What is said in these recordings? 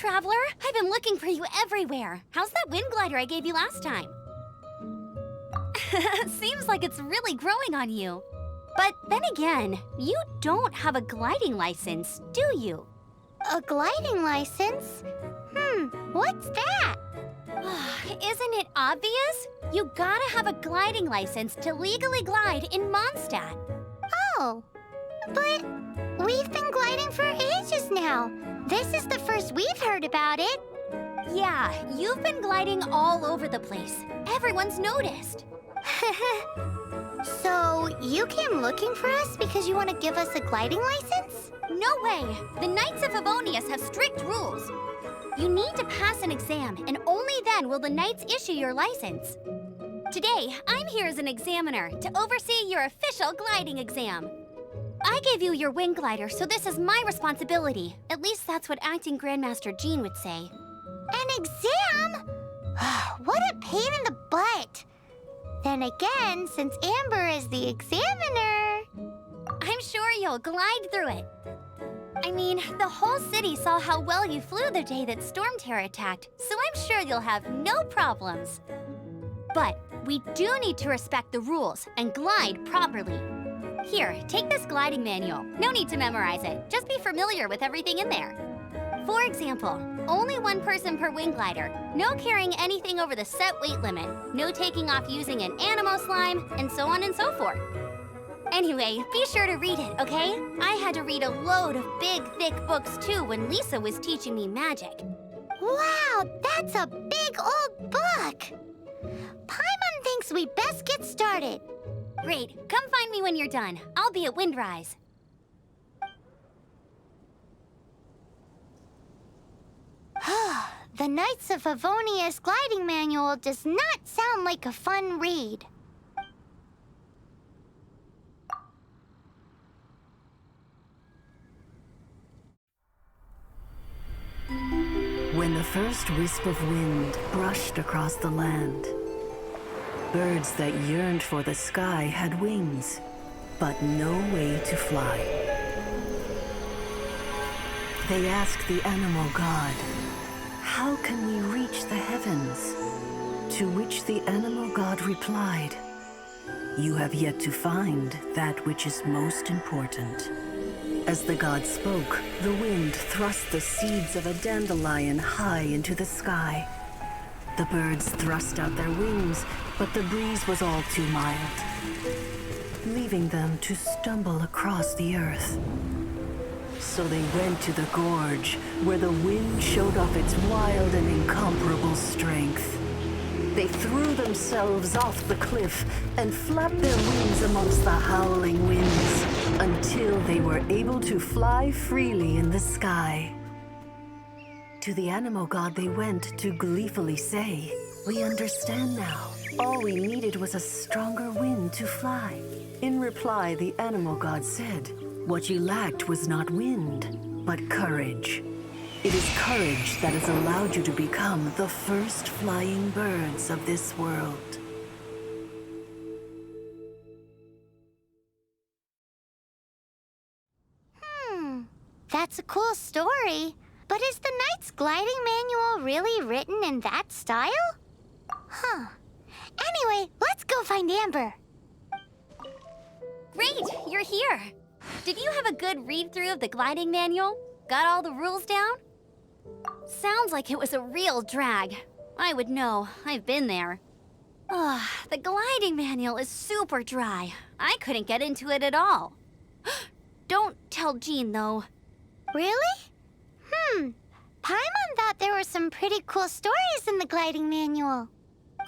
traveler. I've been looking for you everywhere. How's that Windglider I gave you last time? Seems like it's really growing on you. But then again, you don't have a gliding license, do you? A gliding license? What's that? Isn't it obvious? You gotta have a gliding license to legally glide in Mondstadt. Oh, but we've been gliding for ages now. This is the first we've heard about it. Yeah, you've been gliding all over the place. Everyone's noticed. So, you came looking for us because you want to give us a gliding license? No way! The Knights of Favonius have strict rules. You need to pass an exam, and only then will the Knights issue your license. Today, I'm here as an examiner to oversee your official gliding exam. I gave you your Windglider, so this is my responsibility. At least that's what Acting Grandmaster Jean would say. An exam? What a pain in the butt! Then again, since Amber is the examiner... I'm sure you'll glide through it. I mean, the whole city saw how well you flew the day that Storm Terror attacked, so I'm sure you'll have no problems. But we do need to respect the rules and glide properly. Here, take this gliding manual. No need to memorize it. Just be familiar with everything in there. For example, only one person per Windglider, no carrying anything over the set weight limit, no taking off using an animo slime, and so on and so forth. Anyway, be sure to read it, okay? I had to read a load of big, thick books too when Lisa was teaching me magic. Wow, that's a big old book! Paimon thinks we best get started. Great, come find me when you're done. I'll be at Windrise. The Knights of Favonius gliding manual does not sound like a fun read. When the first wisp of wind brushed across the land, birds that yearned for the sky had wings, but no way to fly. They asked the animal god, "How can we reach the heavens?" To which the animal god replied, "You have yet to find that which is most important." As the god spoke, the wind thrust the seeds of a dandelion high into the sky. The birds thrust out their wings, but the breeze was all too mild, leaving them to stumble across the earth. So they went to the gorge, where the wind showed off its wild and incomparable strength. They threw themselves off the cliff and flapped their wings amongst the howling winds until they were able to fly freely in the sky. To the animal god they went to gleefully say, "We understand now. All we needed was a stronger wind to fly." In reply, the animal god said, "What you lacked was not wind, but courage. It is courage that has allowed you to become the first flying birds of this world." That's a cool story. But is the Knight's gliding manual really written in that style? Anyway, let's go find Amber. Great, you're here. Did you have a good read-through of the gliding manual? Got all the rules down? Sounds like it was a real drag. I would know. I've been there. The gliding manual is super dry. I couldn't get into it at all. Don't tell Jean, though. Really? Paimon thought there were some pretty cool stories in the gliding manual.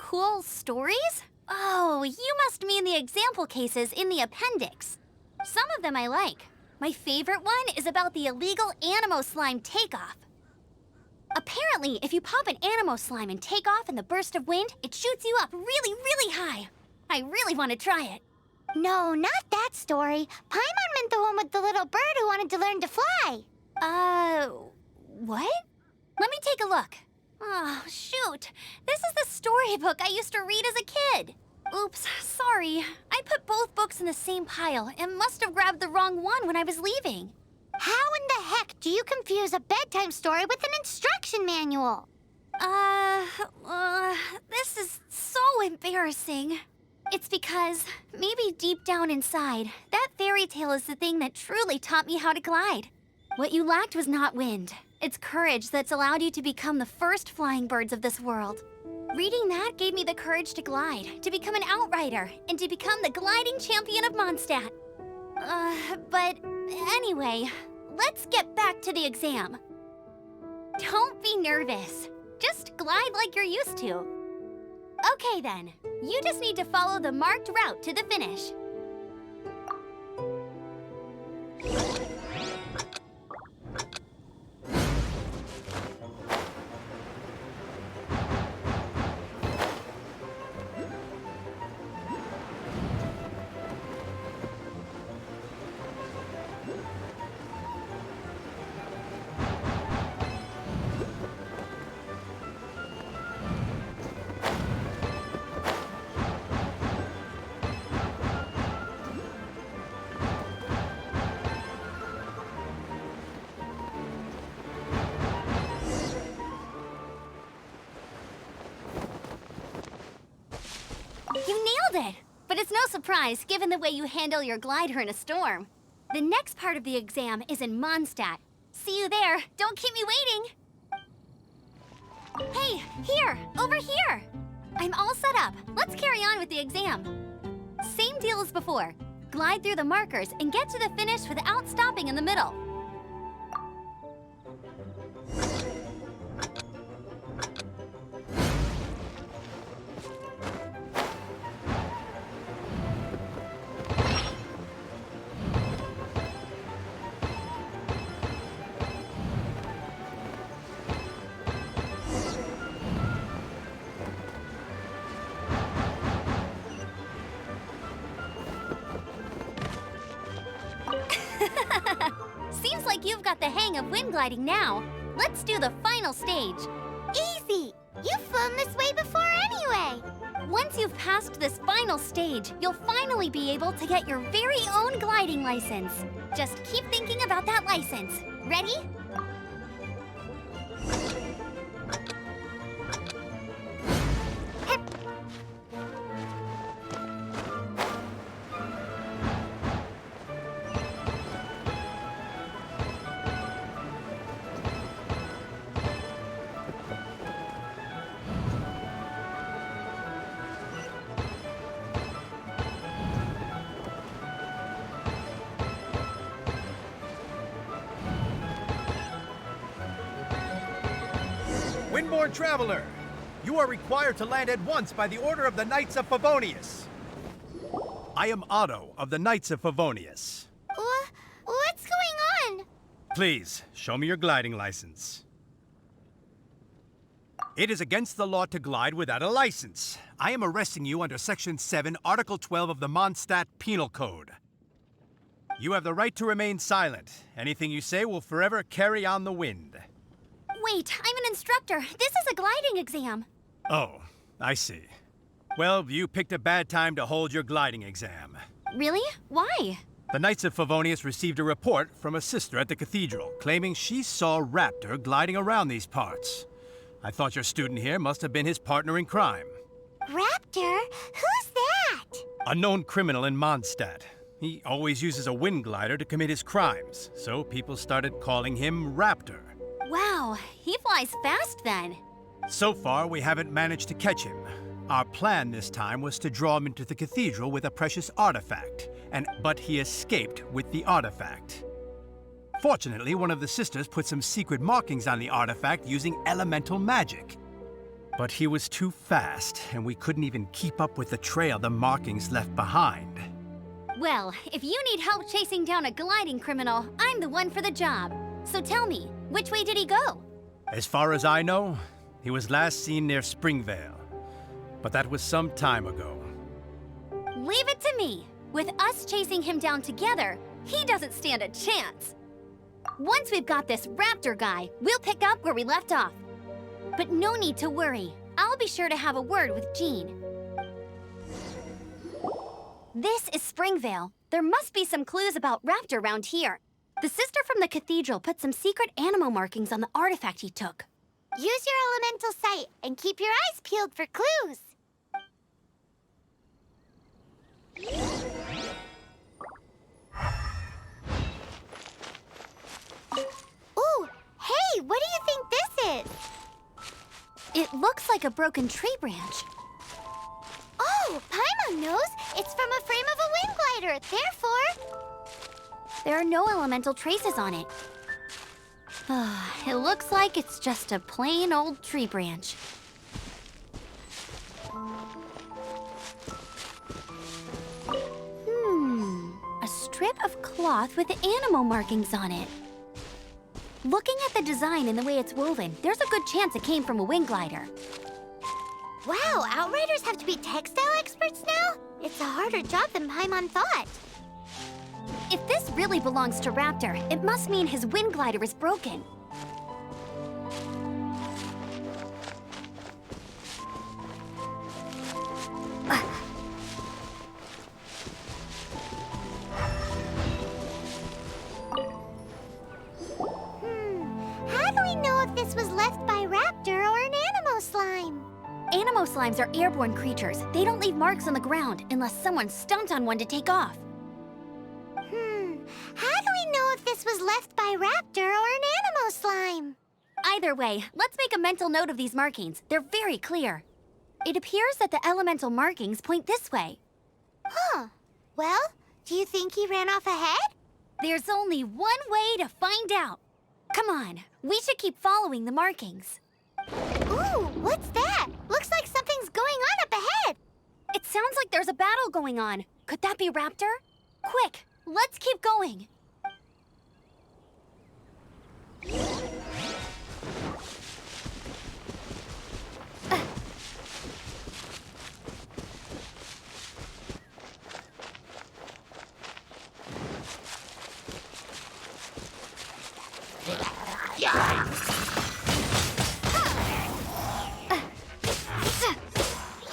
Cool stories? Oh, you must mean the example cases in the appendix. Some of them I like. My favorite one is about the illegal animo slime takeoff. Apparently, if you pop an animo slime and take off in the burst of wind, it shoots you up really, really high. I really want to try it. No, not that story. Paimon meant the one with the little bird who wanted to learn to fly. What? Let me take a look. Oh, shoot. This is the storybook I used to read as a kid. Oops, sorry. I put both books in the same pile and must have grabbed the wrong one when I was leaving. How in the heck do you confuse a bedtime story with an instruction manual? This is so embarrassing. It's because maybe deep down inside, that fairy tale is the thing that truly taught me how to glide. What you lacked was not wind. It's courage that's allowed you to become the first flying birds of this world. Reading that gave me the courage to glide, to become an outrider, and to become the gliding champion of Mondstadt. But anyway, let's get back to the exam. Don't be nervous. Just glide like you're used to. Okay then, you just need to follow the marked route to the finish. You nailed it! But it's no surprise, given the way you handle your glider in a storm. The next part of the exam is in Mondstadt. See you there. Don't keep me waiting. Hey, here! Over here! I'm all set up. Let's carry on with the exam. Same deal as before. Glide through the markers and get to the finish without stopping in the middle. Seems like you've got the hang of wind gliding now. Let's do the final stage. Easy! You've flown this way before anyway! Once you've passed this final stage, you'll finally be able to get your very own gliding license. Just keep thinking about that license. Ready? Windborne Traveler, you are required to land at once by the order of the Knights of Favonius. I am Otto of the Knights of Favonius. What's going on? Please, show me your gliding license. It is against the law to glide without a license. I am arresting you under Section 7, Article 12 of the Mondstadt Penal Code. You have the right to remain silent. Anything you say will forever carry on the wind. Wait, I'm an instructor. This is a gliding exam. Oh, I see. Well, you picked a bad time to hold your gliding exam. Really? Why? The Knights of Favonius received a report from a sister at the cathedral claiming she saw Raptor gliding around these parts. I thought your student here must have been his partner in crime. Raptor? Who's that? A known criminal in Mondstadt. He always uses a Windglider to commit his crimes, so people started calling him Raptor. Wow, he flies fast then. So far, we haven't managed to catch him. Our plan this time was to draw him into the cathedral with a precious artifact, but he escaped with the artifact. Fortunately, one of the sisters put some secret markings on the artifact using elemental magic. But he was too fast, and we couldn't even keep up with the trail the markings left behind. Well, if you need help chasing down a gliding criminal, I'm the one for the job. So tell me, which way did he go? As far as I know, he was last seen near Springvale. But that was some time ago. Leave it to me. With us chasing him down together, he doesn't stand a chance. Once we've got this Raptor guy, we'll pick up where we left off. But no need to worry. I'll be sure to have a word with Jean. This is Springvale. There must be some clues about Raptor around here. The sister from the cathedral put some secret animal markings on the artifact he took. Use your elemental sight and keep your eyes peeled for clues. Ooh, hey, what do you think this is? It looks like a broken tree branch. Oh, Paimon knows. It's from a frame of a Windglider. Therefore, There are no elemental traces on it. It looks like it's just a plain old tree branch. A strip of cloth with animal markings on it. Looking at the design and the way it's woven, there's a good chance it came from a Windglider. wow, Outriders have to be textile experts now? It's a harder job than Paimon thought. If this really belongs to Raptor, it must mean his Windglider is broken. How do we know if this was left by Raptor or an Animo slime? Animo slimes are airborne creatures. They don't leave marks on the ground unless someone stomped on one to take off. How do we know if this was left by Raptor or an Animo slime? Either way, let's make a mental note of these markings. They're very clear. It appears that the elemental markings point this way. Huh. Well, do you think he ran off ahead? There's only one way to find out. Come on, we should keep following the markings. Ooh, what's that? Looks like something's going on up ahead. It sounds like there's a battle going on. Could that be Raptor? Quick, let's keep going.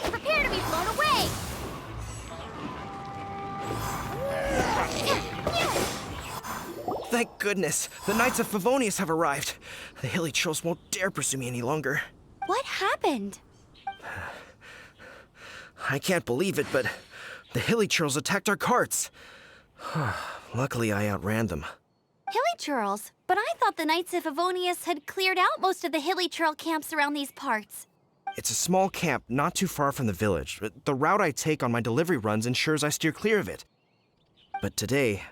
Prepare to be blown away! Thank goodness, the Knights of Favonius have arrived. The hilly trolls won't dare pursue me any longer. What happened? I can't believe it, but the hilly trolls attacked our carts. Luckily, I outran them. Hilly churls? But I thought the Knights of Favonius had cleared out most of the hilly churl camps around these parts. It's a small camp not too far from the village. The route I take on my delivery runs ensures I steer clear of it. But today,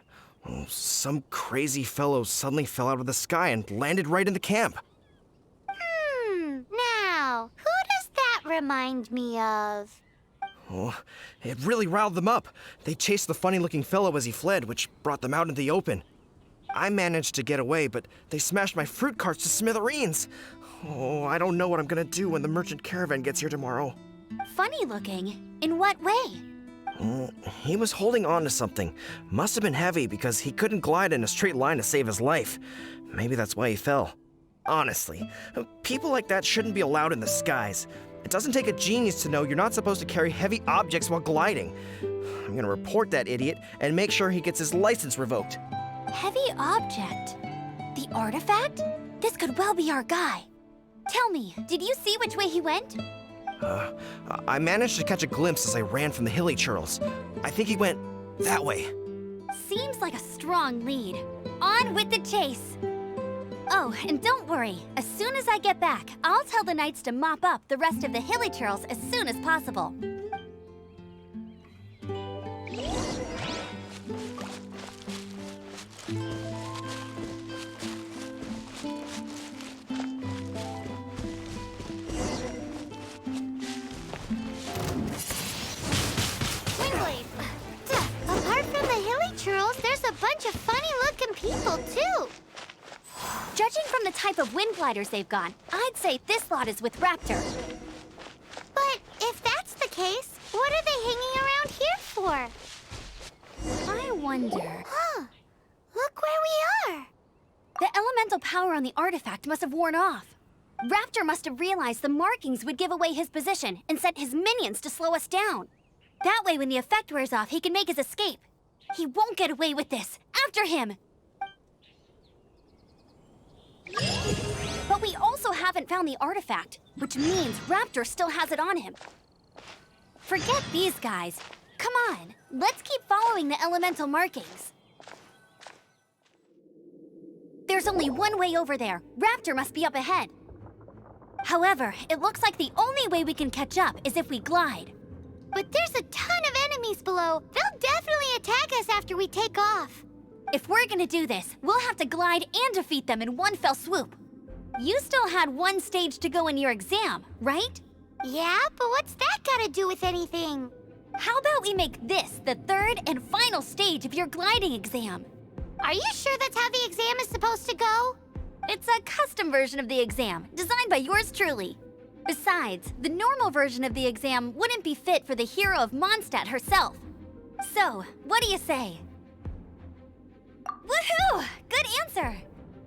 some crazy fellow suddenly fell out of the sky and landed right in the camp. Now, who does that remind me of? Oh, it really riled them up. They chased the funny-looking fellow as he fled, which brought them out in the open. I managed to get away, but they smashed my fruit carts to smithereens. Oh, I don't know what I'm gonna do when the merchant caravan gets here tomorrow. Funny looking? In what way? He was holding on to something. Must have been heavy because he couldn't glide in a straight line to save his life. Maybe that's why he fell. Honestly, people like that shouldn't be allowed in the skies. It doesn't take a genius to know you're not supposed to carry heavy objects while gliding. I'm gonna report that idiot and make sure he gets his license revoked. Heavy object? The artifact? This could well be our guy. Tell me, did you see which way he went? I managed to catch a glimpse as I ran from the hilly churls. I think he went that way. Seems like a strong lead. On with the chase. Oh, and don't worry. As soon as I get back, I'll tell the knights to mop up the rest of the hilly churls as soon as possible. Apart from the hilly churls, there's a bunch of funny-looking people, too. Judging from the type of Windgliders they've got, I'd say this lot is with Raptor. But if that's the case, what are they hanging around here for? I wonder... Huh. Look where we are. The elemental power on the artifact must have worn off. Raptor must have realized the markings would give away his position and sent his minions to slow us down. That way, when the effect wears off, he can make his escape. He won't get away with this. After him! haven't found the artifact, which means Raptor still has it on him. Forget these guys. Come on, let's keep following the elemental markings. There's only one way over there. Raptor must be up ahead. However, it looks like the only way we can catch up is if we glide. But there's a ton of enemies below. They'll definitely attack us after we take off. If we're gonna do this, we'll have to glide and defeat them in one fell swoop. You still had one stage to go in your exam, right? Yeah, but what's that got to do with anything? How about we make this the third and final stage of your gliding exam? Are you sure that's how the exam is supposed to go? It's a custom version of the exam, designed by yours truly. Besides, the normal version of the exam wouldn't be fit for the hero of Mondstadt herself. So, what do you say? Woohoo! Good answer!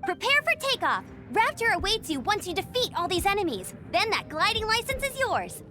Prepare for takeoff. Raptor awaits you once you defeat all these enemies. Then that gliding license is yours.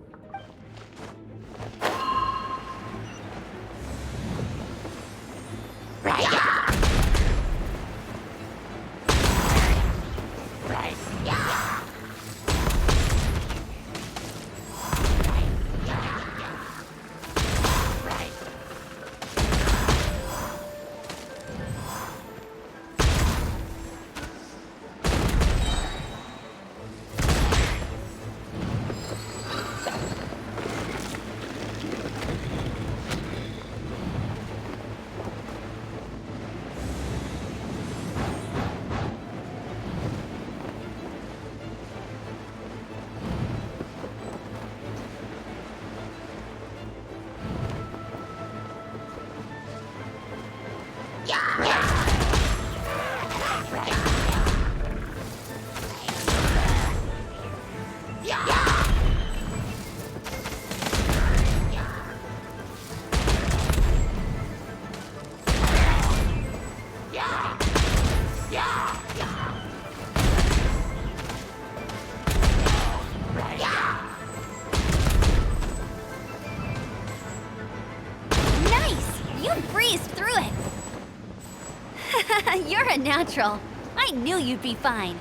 You're a natural. I knew you'd be fine.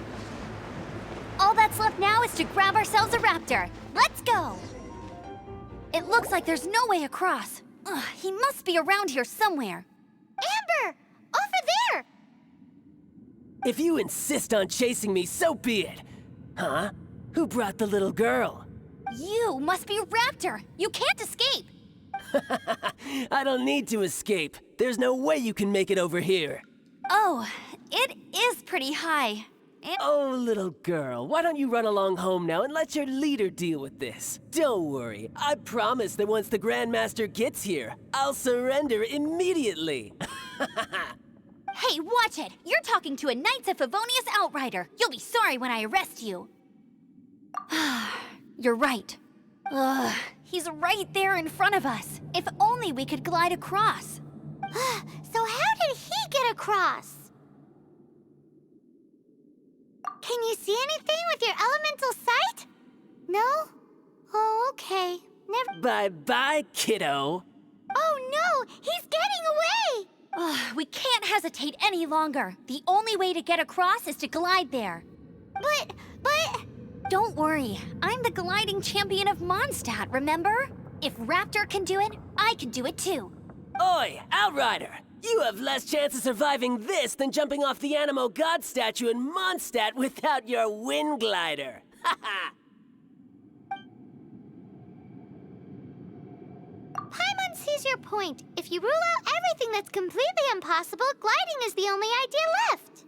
All that's left now is to grab ourselves a raptor. Let's go! It looks like there's no way across. Ugh, he must be around here somewhere. Amber! Over there! If you insist on chasing me, so be it. Huh? Who brought the little girl? You must be Raptor. You can't escape. I don't need to escape. There's no way you can make it over here. Oh, it is pretty high. Oh, little girl, why don't you run along home now and let your leader deal with this? Don't worry, I promise that once the Grandmaster gets here, I'll surrender immediately. Hey, watch it! You're talking to a Knights of Favonius outrider. You'll be sorry when I arrest you. You're right. Ugh, he's right there in front of us. If only we could glide across. So how did he get across? Can you see anything with your elemental sight? No? Oh, okay. Never. Bye-bye, kiddo. Oh no! He's getting away! We can't hesitate any longer. The only way to get across is to glide there. But... Don't worry. I'm the gliding champion of Mondstadt, remember? If Raptor can do it, I can do it too. Oi, Outrider! You have less chance of surviving this than jumping off the Animo God statue in Mondstadt without your Windglider. Haha! Paimon sees your point. If you rule out everything that's completely impossible, gliding is the only idea left.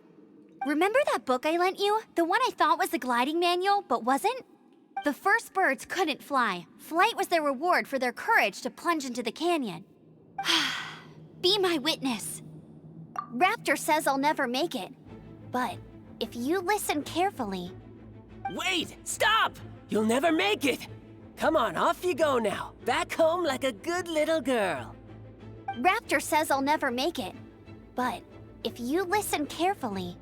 Remember that book I lent you? The one I thought was the gliding manual, but wasn't? The first birds couldn't fly. Flight was their reward for their courage to plunge into the canyon. Be my witness. Raptor says I'll never make it. But if you listen carefully... Wait! Stop! You'll never make it! Come on, off you go now. Back home like a good little girl. Raptor says I'll never make it. But if you listen carefully...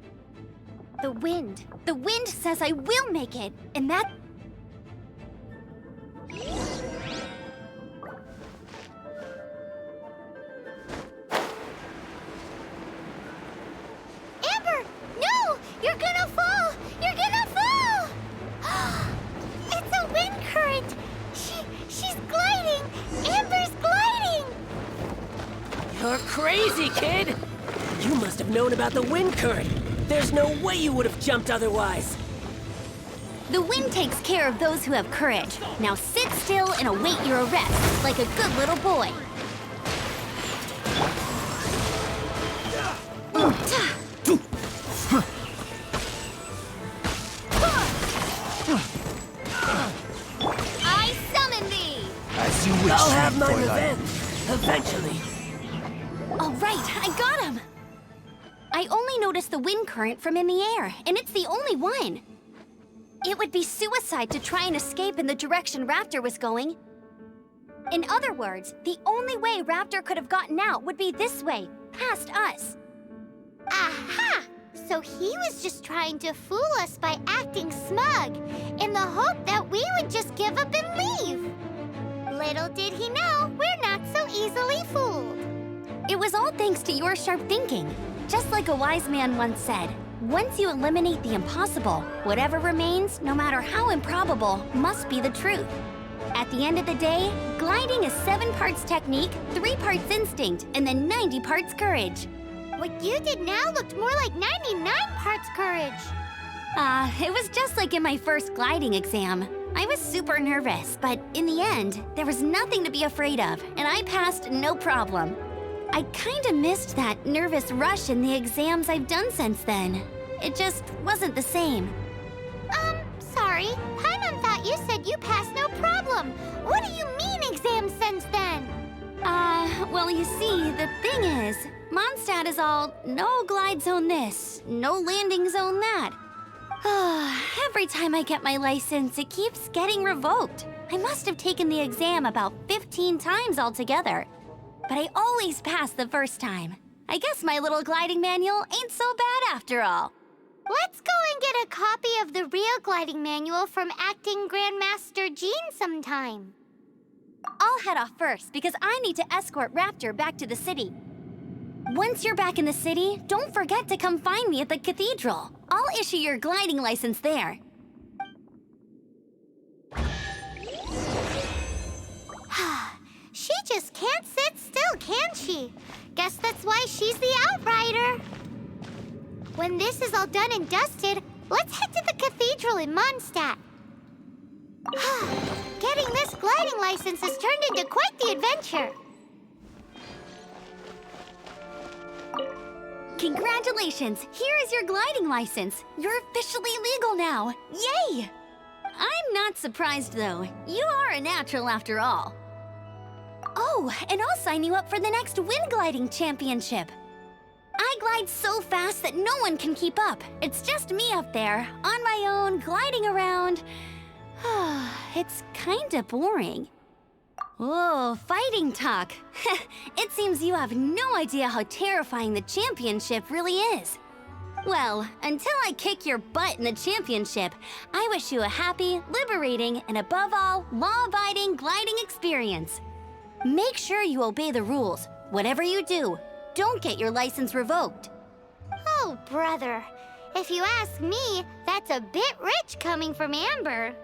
The wind says I will make it, and that... Amber! No! You're gonna fall! You're gonna fall! You're crazy, kid! You must have known about the wind current. There's no way you would have jumped otherwise. The wind takes care of those who have courage. Now sit still and await your arrest, like a good little boy. I summon thee! As you wish, I'll have my Fräulein. revenge, eventually. All right, I got him! I only noticed the wind current from in the air, and it's the only one. It would be suicide to try and escape in the direction Raptor was going. In other words, the only way Raptor could have gotten out would be this way, past us. Aha! So he was just trying to fool us by acting smug, in the hope that we would just give up and leave. Little did he know, we're not so easily fooled. It was all thanks to your sharp thinking. Just like a wise man once said, once you eliminate the impossible, whatever remains, no matter how improbable, must be the truth. At the end of the day, gliding is 7 parts technique, 3 parts instinct, and then 90 parts courage. What you did now looked more like 99 parts courage. It was just like in my first gliding exam. I was super nervous, but in the end, there was nothing to be afraid of, and I passed no problem. I kinda missed that nervous rush in the exams I've done since then. It just wasn't the same. Sorry. Paimon thought you said you passed no problem. What do you mean exams since then? Well, you see, the thing is, Mondstadt is all, no glide zone this, no landing zone that. Every time I get my license, it keeps getting revoked. I must have taken the exam about 15 times altogether. But I always pass the first time. I guess my little gliding manual ain't so bad after all. Let's go and get a copy of the real gliding manual from Acting Grandmaster Jean sometime. I'll head off first because I need to escort Raptor back to the city. Once you're back in the city, don't forget to come find me at the cathedral. I'll issue your gliding license there. She just can't sit still, can she? Guess that's why she's the outrider. When this is all done and dusted, let's head to the cathedral in Mondstadt. Getting this gliding license has turned into quite the adventure. Congratulations! Here is your gliding license. You're officially legal now. Yay! I'm not surprised, though. You are a natural after all. Oh, and I'll sign you up for the next Windgliding Championship. I glide so fast that no one can keep up. It's just me up there, on my own, gliding around. It's kinda boring. Whoa, fighting talk. It seems you have no idea how terrifying the championship really is. Well, until I kick your butt in the championship, I wish you a happy, liberating, and above all, law-abiding gliding experience. Make sure you obey the rules. Whatever you do, don't get your license revoked. Oh, brother. If you ask me, that's a bit rich coming from Amber.